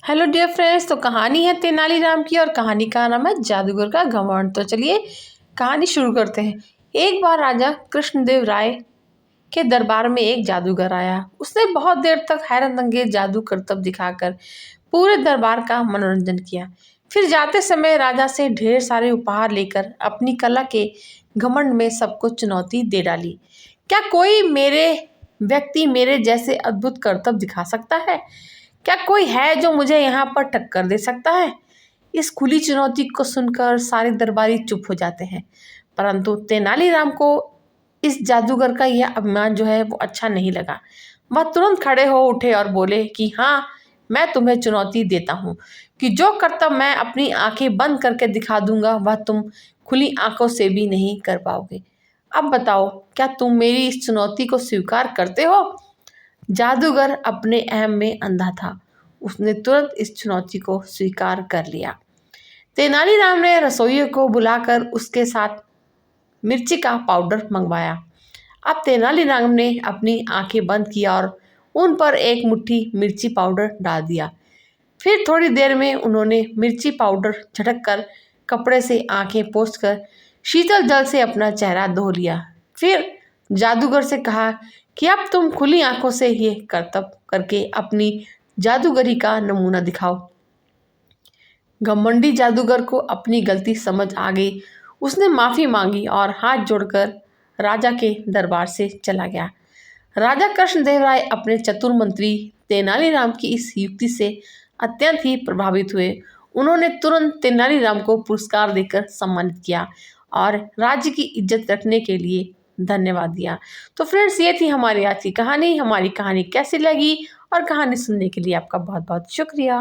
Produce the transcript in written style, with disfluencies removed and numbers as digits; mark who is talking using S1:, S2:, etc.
S1: Hello dear friends. तो कहानी है तेनालीराम की और कहानी का नाम है जादूगर का घमंड। तो चलिए कहानी शुरू करते हैं। एक बार राजा कृष्णदेव राय के दरबार में एक जादूगर आया। उसने बहुत देर तक हैरत अंगेज जादू करतब दिखाकर पूरे दरबार का मनोरंजन किया। फिर जाते समय राजा से ढेर सारे उपहार लेकर अपनी कला के घमंड में सबको चुनौती दे डाली। क्या कोई व्यक्ति मेरे जैसे अद्भुत करतब दिखा सकता है? क्या कोई है जो मुझे यहाँ पर टक्कर दे सकता है? इस खुली चुनौती को सुनकर सारे दरबारी चुप हो जाते हैं, परंतु तेनालीराम को इस जादूगर का यह अभिमान जो है वो अच्छा नहीं लगा। वह तुरंत खड़े हो उठे और बोले कि हाँ, मैं तुम्हें चुनौती देता हूँ कि जो करतब मैं अपनी आंखें बंद करके दिखा दूंगा वह तुम खुली आंखों से भी नहीं कर पाओगे। अब बताओ, क्या तुम मेरी इस चुनौती को स्वीकार करते हो? जादूगर अपने अहम में अंधा था। उसने तुरंत इस चुनौती को स्वीकार कर लिया। तेनालीराम ने रसोइये को बुलाकर उसके साथ मिर्ची का पाउडर मंगवाया। अब तेनालीराम ने अपनी आंखें बंद किया और उन पर एक मुट्ठी मिर्ची पाउडर डाल दिया। फिर थोड़ी देर में उन्होंने मिर्ची पाउडर झटक कर कपड़े से आंखें पोंछकर शीतल जल से अपना चेहरा धो लिया। फिर जादूगर से कहा कि अब तुम खुली आंखों से ये करतब करके अपनी जादूगरी का नमूना दिखाओ। घमंडी जादूगर को अपनी गलती समझ आ गई। उसने माफी मांगी और हाथ जोड़कर राजा के दरबार से चला गया। राजा कृष्णदेव राय अपने चतुर मंत्री तेनालीराम की इस युक्ति से अत्यंत ही प्रभावित हुए। उन्होंने तुरंत तेनालीराम को पुरस्कार देकर सम्मानित किया और राज्य की इज्जत रखने के लिए धन्यवाद दिया। तो फ्रेंड्स, ये थी हमारी आज की कहानी। हमारी कहानी कैसी लगी और कहानी सुनने के लिए आपका बहुत बहुत शुक्रिया।